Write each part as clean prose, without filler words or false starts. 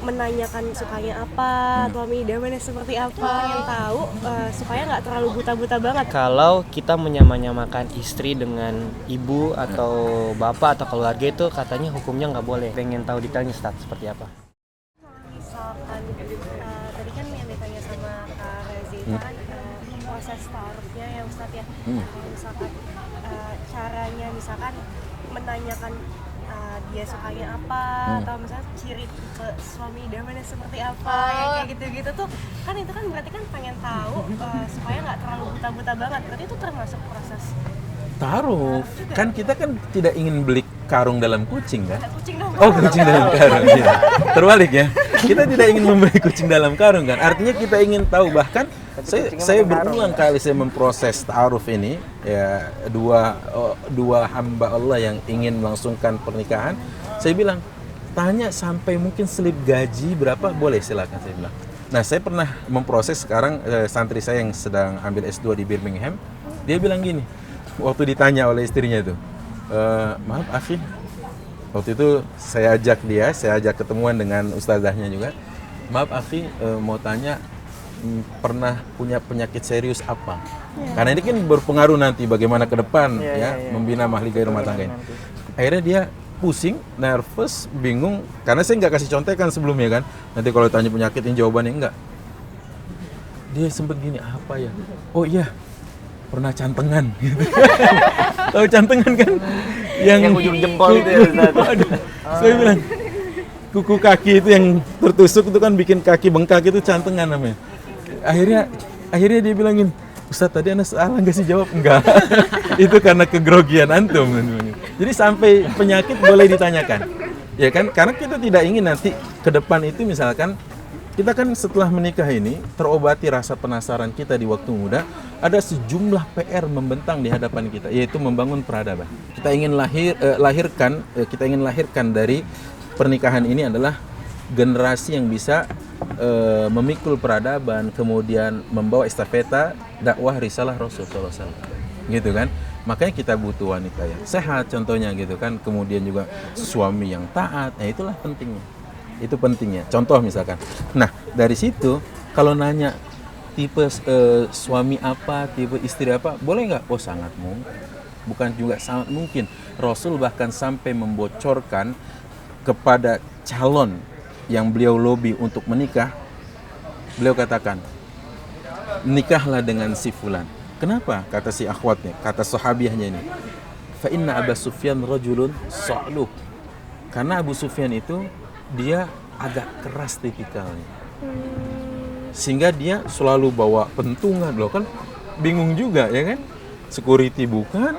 menanyakan sukanya apa, suami idamannya seperti apa, yang tahu supaya nggak terlalu buta-buta banget. Kalau kita menyamakan istri dengan ibu atau bapak atau keluarga itu katanya hukumnya nggak boleh. Pengen tahu detailnya Ustaz seperti apa? Misalkan tadi kan yang ditanya sama Kak Rezi itu kan proses taarufnya ya Ustadz ya. Kalau misalkan caranya misalkan menanyakan dia sukanya apa atau misalnya ciri tipe suami idamannya seperti apa yang kayak gitu-gitu tuh kan itu kan berarti kan pengen tahu supaya nggak terlalu buta-buta banget, berarti itu termasuk proses Taruh, kan kita kan tidak ingin beli karung dalam kucing kan? kucing dong. Oh, kucing dalam karung. Iya. Terbalik ya. Kita tidak ingin membeli kucing dalam karung kan? Artinya kita ingin tahu, bahkan saya berulang kali saya memproses ta'aruf ini ya, dua hamba Allah yang ingin melangsungkan pernikahan. Saya bilang, tanya sampai mungkin slip gaji berapa boleh, silakan saya bilang. Nah, saya pernah memproses sekarang santri saya yang sedang ambil S2 di Birmingham. Dia bilang gini, waktu ditanya oleh istrinya itu, maaf Afif, waktu itu saya ajak ketemuan dengan ustazahnya juga. Maaf Afif, mau tanya, pernah punya penyakit serius apa? Karena ini kan berpengaruh nanti bagaimana ke depan membina mahligai rumah tangga ini. Akhirnya dia pusing, nervous, bingung, karena saya nggak kasih contekan sebelumnya kan. Nanti kalau tanya penyakit ini jawabannya enggak. Dia sempet gini, apa ya? Oh iya, pernah cantengan gitu. Tahu cantengan kan? Yang ujung jempol itu ya Ustaz. Saya bilang kuku kaki itu yang tertusuk itu kan bikin kaki bengkak, itu cantengan namanya. Akhirnya dia bilangin, Ustaz tadi Anda salah nggak sih jawab? Enggak. Itu karena kegrogian antum. Jadi sampai penyakit boleh ditanyakan. Ya kan? Karena kita tidak ingin nanti ke depan itu misalkan kita kan setelah menikah ini terobati rasa penasaran kita di waktu muda, ada sejumlah PR membentang di hadapan kita, yaitu membangun peradaban. Kita ingin lahirkan dari pernikahan ini adalah generasi yang bisa memikul peradaban, kemudian membawa estafeta dakwah risalah Rasul sallallahu alaihi wasallam. Gitu kan? Makanya kita butuh wanita yang sehat contohnya gitu kan, kemudian juga suami yang taat. Nah, itulah pentingnya. Itu pentingnya. Contoh misalkan. Nah, dari situ kalau nanya tipe suami apa, tipe istri apa, boleh nggak? Oh, sangat mungkin. Bukan juga sangat mungkin. Rasul bahkan sampai membocorkan kepada calon yang beliau lobby untuk menikah. Beliau katakan, nikahlah dengan si fulan. Kenapa? Kata si akhwatnya, kata sahabiahnya ini. Fa inna Abu Sufyan rajulun sa'luh. Karena Abu Sufyan itu dia agak keras tipikalnya, sehingga dia selalu bawa pentungan. Loh kan bingung juga ya kan, security bukan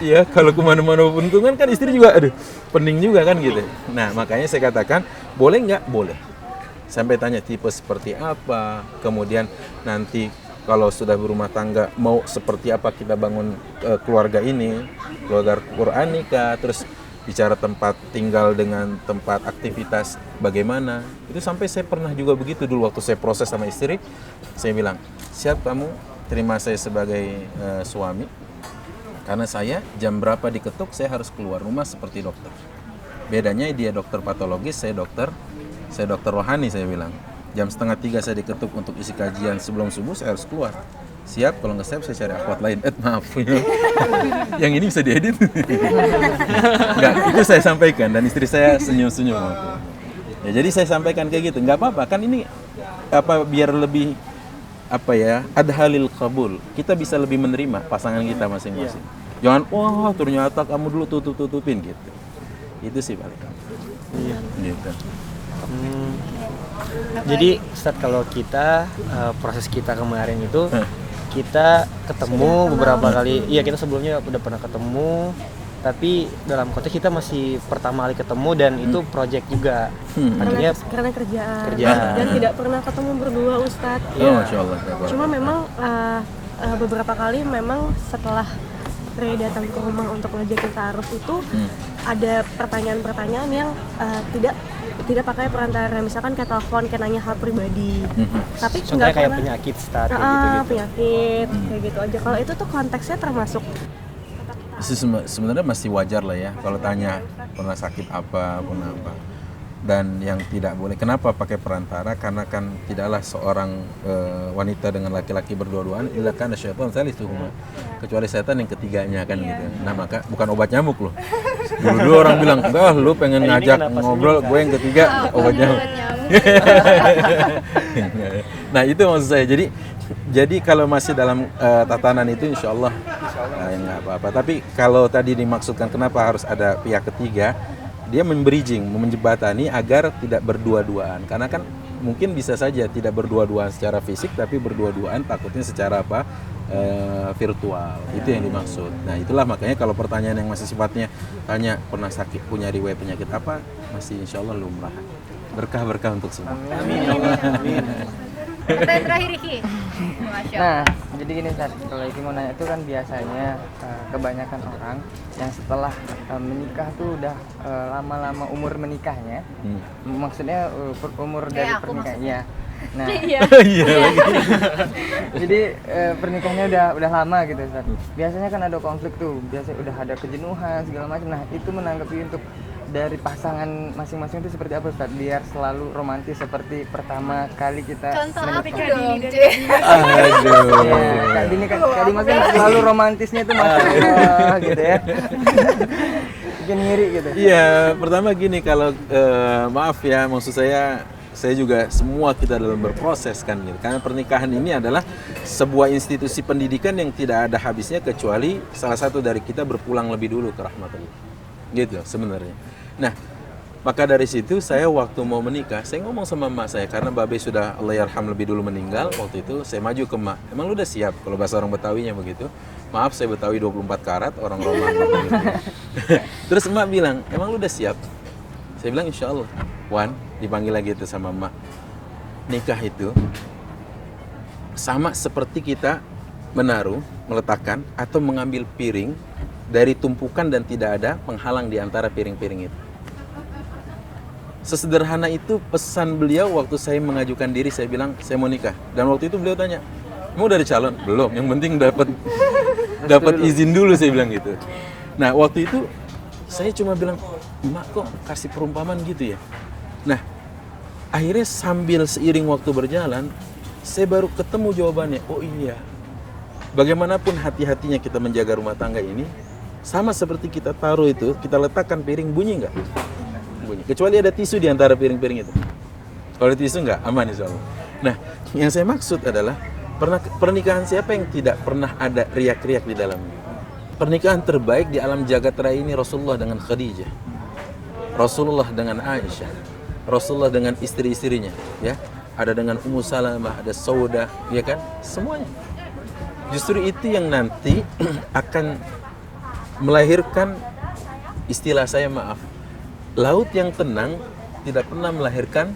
ya, kalau kemana-mana pentungan kan istri juga aduh pening juga kan gitu. Nah makanya saya katakan boleh nggak? Boleh. Sampai tanya tipe seperti apa, kemudian nanti kalau sudah berumah tangga mau seperti apa kita bangun keluarga ini, keluarga Quranika, terus bicara tempat tinggal dengan tempat aktivitas bagaimana. Itu sampai saya pernah juga begitu dulu waktu saya proses sama istri. Saya bilang, siap kamu terima saya sebagai suami, karena saya jam berapa diketuk saya harus keluar rumah seperti dokter. Bedanya dia dokter patologis, saya dokter rohani. Saya bilang jam 2:30 saya diketuk untuk isi kajian sebelum subuh, saya harus keluar. Siap, kalau nggak siap saya cari akhwat lain. Maaf, yang ini bisa diedit. Nggak, itu saya sampaikan dan istri saya senyum-senyum. Ya, jadi saya sampaikan kayak gitu, nggak apa-apa kan ini biar lebih ada halil qabul. Kita bisa lebih menerima pasangan kita masing-masing. Jangan wah ternyata kamu dulu tutupin gitu. Itu sih paling. Iya. Gitu. Jadi Ustaz, kalau kita proses kita kemarin itu kita ketemu beberapa kali. Iya, kita sebelumnya udah pernah ketemu, tapi dalam konteks kita masih pertama kali ketemu dan itu project juga. Akhirnya karena kerjaan dan tidak pernah ketemu berdua Ustadz. Oh, Masya Allah. Cuma memang beberapa kali memang setelah Ray datang ke rumah untuk ngajakin ta'aruf itu ada pertanyaan-pertanyaan yang tidak pakai perantara, misalkan kayak telepon, kayak nanya hal pribadi. Tapi nggak kayak pernah penyakit start penyakit kayak gitu aja. Kalau itu tuh konteksnya termasuk sebenarnya masih wajar lah ya kalau tanya pernah sakit apa, pernah apa. dan yang tidak boleh. Kenapa pakai perantara? Karena kan tidaklah seorang wanita dengan laki-laki berdua-duaan illa kana syaitan salisuhuma, kecuali setan yang ketiganya kan gitu. Nah maka bukan obat nyamuk loh. Dulu orang bilang enggak, lu pengen ngajak ngobrol, gue yang ketiga obat nyamuk. Nah itu maksud saya. Jadi kalau masih dalam tatanan itu insya Allah nggak apa-apa. Tapi kalau tadi dimaksudkan kenapa harus ada pihak ketiga, dia membridging, menjembatani agar tidak berdua-duaan. Karena kan mungkin bisa saja tidak berdua-duaan secara fisik, tapi berdua-duaan takutnya secara apa? Virtual. Itu yang dimaksud. Nah itulah makanya kalau pertanyaan yang masih sifatnya tanya pernah sakit, punya riwayat penyakit apa, masih insya Allah lumrah. Berkah-berkah untuk semua. Amin. Pertanyaan terakhir Iki. Masya Nah, Allah. jadi gini Ustaz, kalau Iki mau nanya itu kan biasanya kebanyakan orang yang setelah menikah tuh udah lama-lama umur menikahnya, maksudnya umur dari Kayak aku pernikahannya. Nah, Iya. jadi pernikahannya udah lama gitu Ustaz. Biasanya kan ada konflik tuh, biasanya udah ada kejenuhan segala macam. Nah, itu menanggapi untuk dari pasangan masing-masing itu seperti apa Ustaz? Biar selalu romantis seperti pertama kali kita Contoh apa menikah. dong? Aduh. Ya, Kak Dini kan selalu romantisnya itu Masya Allah gitu ya. Bikin ngiri gitu. Iya, pertama gini kalau maaf ya, maksud saya juga semua kita dalam berproses kan gitu. Karena pernikahan ini adalah sebuah institusi pendidikan yang tidak ada habisnya kecuali salah satu dari kita berpulang lebih dulu ke rahmatullah. Gitu sebenarnya. Nah, maka dari situ saya waktu mau menikah, saya ngomong sama emak saya karena babe sudah Allahyarham lebih dulu meninggal. Waktu itu saya maju ke emak. Emang lu udah siap? Kalau bahasa orang Betawinya begitu. Maaf saya Betawi 24 karat, orang Roma gitu. Terus emak bilang, "Emang lu udah siap?" Saya bilang, "Insya Allah." Wan, dipanggil lagi itu sama emak. Nikah itu sama seperti kita menaruh, meletakkan atau mengambil piring dari tumpukan dan tidak ada penghalang di antara piring-piring itu. Sesederhana itu pesan beliau waktu saya mengajukan diri. Saya bilang saya mau nikah, dan waktu itu beliau tanya, "Mau dari calon?" "Belum, yang penting dapat izin dulu," saya bilang gitu. Nah waktu itu saya cuma bilang, "Emak kok kasih perumpamaan gitu ya?" Nah akhirnya sambil seiring waktu berjalan saya baru ketemu jawabannya. Oh iya, bagaimanapun hati-hatinya kita menjaga rumah tangga ini, sama seperti kita taruh itu, kita letakkan piring, bunyi nggak? Bunyi. Kecuali ada tisu di antara piring-piring itu. Kalau ada tisu nggak, aman insya Allah. Nah, yang saya maksud adalah pernikahan siapa yang tidak pernah ada riak-riak di dalamnya? Pernikahan terbaik di alam jagat raya ini Rasulullah dengan Khadijah, Rasulullah dengan Aisyah, Rasulullah dengan istri-istrinya, ya. Ada dengan Ummu Salamah, ada Saudah, ya kan? Semuanya. Justru itu yang nanti akan melahirkan, istilah saya maaf, laut yang tenang tidak pernah melahirkan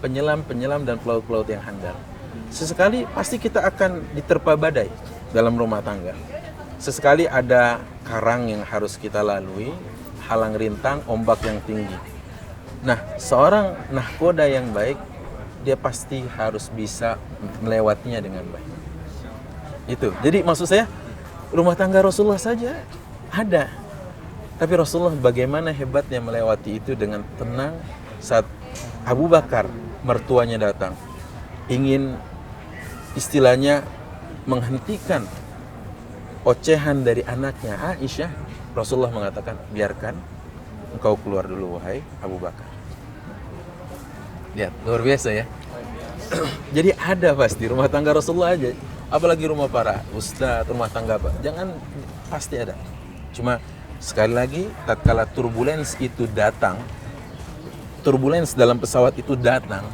penyelam-penyelam dan pelaut-pelaut yang handal. Sesekali pasti kita akan diterpa badai dalam rumah tangga. Sesekali ada karang yang harus kita lalui, halang rintang, ombak yang tinggi. Nah, seorang nahkoda yang baik, dia pasti harus bisa melewatinya dengan baik. Itu. Jadi maksud saya, rumah tangga Rasulullah saja ada. Tapi Rasulullah bagaimana hebatnya melewati itu dengan tenang. Saat Abu Bakar, mertuanya datang, ingin istilahnya menghentikan ocehan dari anaknya Aisyah, Rasulullah mengatakan, "Biarkan, engkau keluar dulu wahai Abu Bakar." Lihat, luar biasa ya. Jadi ada pasti rumah tangga Rasulullah aja. Apalagi rumah para ustadz, rumah tangga apa, jangan, pasti ada. Cuma sekali lagi, tatkala turbulence itu datang, turbulence dalam pesawat itu datang,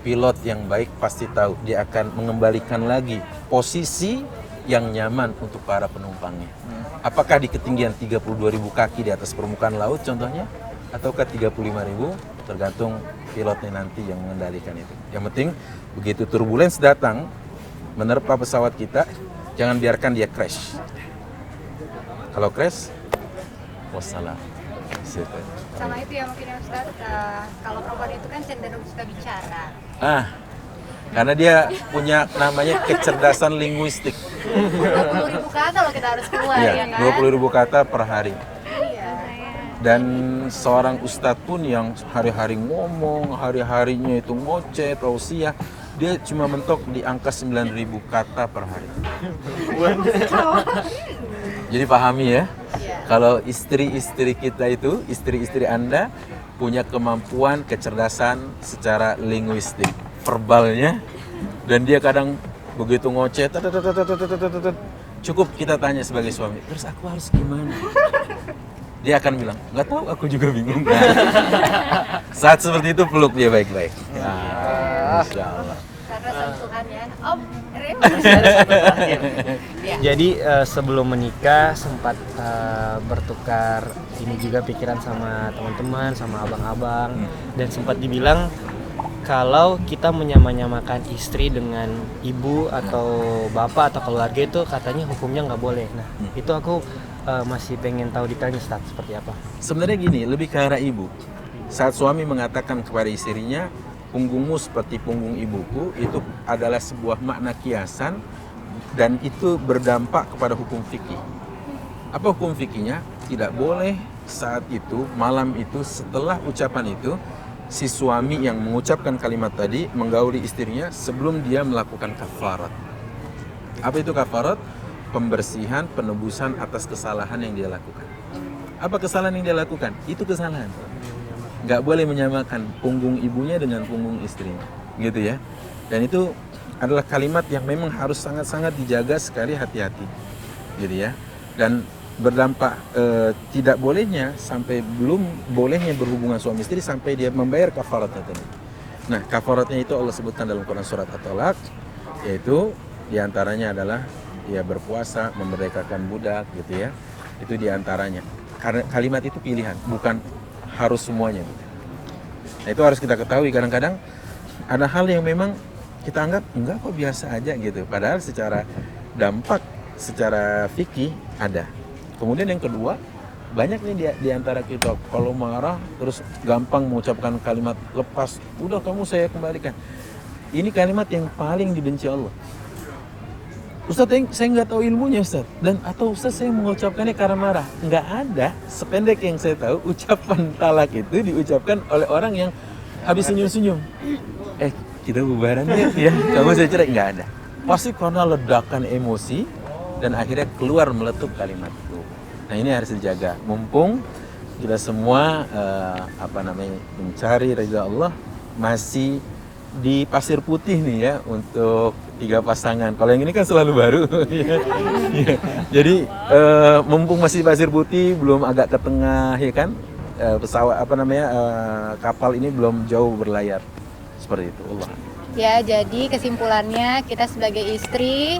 pilot yang baik pasti tahu dia akan mengembalikan lagi posisi yang nyaman untuk para penumpangnya. Apakah di ketinggian 32.000 kaki di atas permukaan laut contohnya, ataukah 35.000, tergantung pilotnya nanti yang mengendalikan itu. Yang penting begitu turbulence datang menerpa pesawat kita, jangan biarkan dia crash. Kalau crash, wassalam. Sama itu ya mungkin ya Ustaz, kalau perempuan itu kan cenderung suka bicara. Karena dia punya namanya kecerdasan linguistik. 20.000 kata loh kita harus keluar Iya, ya kan? 20.000 kata per hari. Iya. Dan seorang ustadz pun yang hari-hari ngomong, hari-harinya itu ngoceh, tausiah, dia cuma mentok di angka 9.000 kata per hari. Jadi pahami ya, kalau istri-istri kita itu, istri-istri Anda punya kemampuan kecerdasan secara linguistik, verbalnya, dan dia kadang begitu ngoceh, cukup kita tanya sebagai suami, terus aku harus gimana? Dia akan bilang, nggak tahu, aku juga bingung. Saat seperti itu peluk dia baik-baik. Insya Allah. Karena sentuhannya, Om, Rem. Jadi sebelum menikah sempat bertukar ini juga pikiran sama teman-teman, sama abang-abang, dan sempat dibilang kalau kita menyamakan istri dengan ibu atau bapak atau keluarga itu katanya hukumnya nggak boleh. Nah itu aku masih pengen tahu detailnya, Ustaz, seperti apa? Sebenarnya gini, lebih ke arah ibu. Saat suami mengatakan kepada istrinya, punggungmu seperti punggung ibuku, itu adalah sebuah makna kiasan dan itu berdampak kepada hukum fikih. Apa hukum fikihnya? Tidak boleh saat itu, malam itu, setelah ucapan itu, si suami yang mengucapkan kalimat tadi menggauli istrinya sebelum dia melakukan kafarat. Apa itu kafarat? Pembersihan, penebusan atas kesalahan yang dia lakukan. Apa kesalahan yang dia lakukan? Itu kesalahan. Nggak boleh menyamakan punggung ibunya dengan punggung istrinya, gitu ya. Dan itu adalah kalimat yang memang harus sangat-sangat dijaga sekali, hati-hati, gitu ya. Dan berdampak tidak bolehnya sampai belum bolehnya berhubungan suami istri sampai dia membayar kafaratnya tadi. Nah, kafaratnya itu Allah sebutkan dalam Quran surat At-Talaq, yaitu diantaranya adalah ya berpuasa, memerdekakan budak, gitu ya. Itu diantaranya. Karena kalimat itu pilihan, bukan harus semuanya. Nah, itu harus kita ketahui. Kadang-kadang ada hal yang memang kita anggap enggak kok, biasa aja gitu. Padahal secara dampak, secara fikih ada. Kemudian yang kedua, banyak nih di antara kita kalau marah terus gampang mengucapkan kalimat lepas, udah kamu saya kembalikan. Ini kalimat yang paling dibenci Allah. Ustaz, saya nggak tahu ilmunya Ustaz, dan atau Ustaz saya mengucapkannya karena marah. Nggak ada, sependek yang saya tahu, ucapan talak itu diucapkan oleh orang yang habis senyum-senyum. Kita bubaran ya, kamu saya cerai, nggak ada. Pasti karena ledakan emosi dan akhirnya keluar meletup kalimat itu. Nah ini harus dijaga. Mumpung kita semua mencari ridha Allah, masih di pasir putih nih ya untuk 3 pasangan. Kalau yang ini kan selalu baru. Jadi mumpung masih pasir putih, belum agak ke tengah ya kan, pesawat kapal ini belum jauh berlayar. Seperti itu Allah. Ya, jadi kesimpulannya kita sebagai istri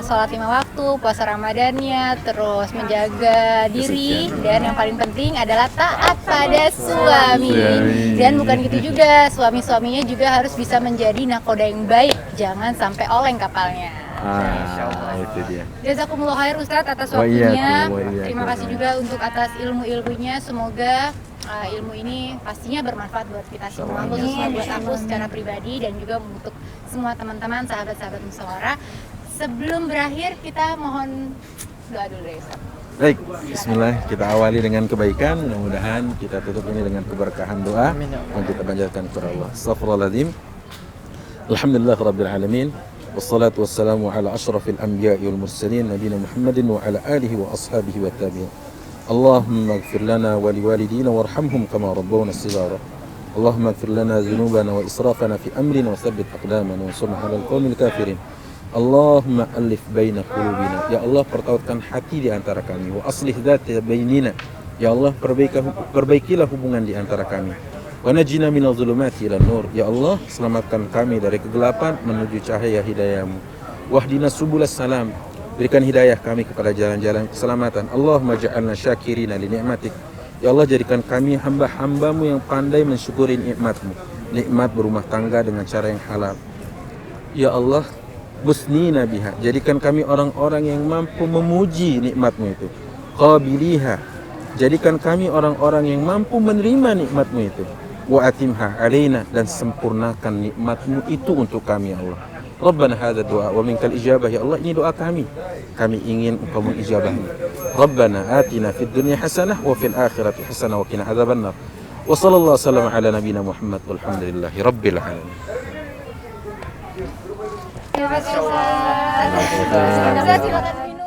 sholat 5 waktu, puasa Ramadannya, terus menjaga diri, dan yang paling penting adalah taat pada suami. Dan bukan gitu juga, suami-suaminya juga harus bisa menjadi nakoda yang baik, jangan sampai oleng kapalnya. Itu dia. Jazakumullah khair Ustadz atas waktunya. Terima kasih juga untuk atas ilmu-ilmunya. Semoga ilmu ini pastinya bermanfaat buat kita semua, khususnya buat aku secara pribadi dan juga untuk semua teman-teman, sahabat-sahabat musyawarah. Sebelum berakhir kita mohon doa dulu ya Ustaz. Baik, bismillah, kita awali dengan kebaikan, mudah-mudahan kita tutup ini dengan keberkahan doa yang kita panjatkan kepada Allah. Astaghfirullahaladzim. Alhamdulillahirabbil alamin. Wassalatu wassalamu ala asyrafil anbiya'i wal mursalin nabiyina Muhammadin wa ala alihi wa ashabihi wa tabi'in. Allahumma ighfir lana wa liwalidina warhamhum kama rabbawna shighara. Allahumma ighfir lana dhunubana wa israfana fi amrina wa tsabbit aqdamana wa ansurna 'alal qaumil kafirin. Allahumma alif baina qulubina. Ya Allah, pertautkan hati di antara kami. Wa aslih dzata bainina. Ya Allah, perbaikilah hubungan di antara kami. Wa najina minadh dhulumati ilan nur. Ya Allah, selamatkan kami dari kegelapan menuju cahaya hidayah-Mu. Wahdina subulas salam. Berikan hidayah kami kepada jalan-jalan keselamatan. Allahumma ja'alna syakirina li ni'matik. Ya Allah, jadikan kami hamba-hamba-Mu yang pandai mensyukuri nikmat-Mu. Nikmat berumah tangga dengan cara yang halal. Ya Allah, busnina biha, jadikan kami orang-orang yang mampu memuji nikmat-Mu itu. Qabiliha, jadikan kami orang-orang yang mampu menerima nikmat-Mu itu. Wa atimha alaina, dan sempurnakan nikmat-Mu itu untuk kami ya Allah. Rabbana hadza du'a wa minkal ijabah. Ya Allah, ini doa kami. Kami ingin Engkau mengijabahnya. Rabbana atina fid dunya hasanah wa fil akhirati hasanah wa qina adzabannar. Wa sallallahu wasallam ala nabiyyina Muhammad walhamdulillahi rabbil alamin. Terima kasih Ustaz. Silakan minum.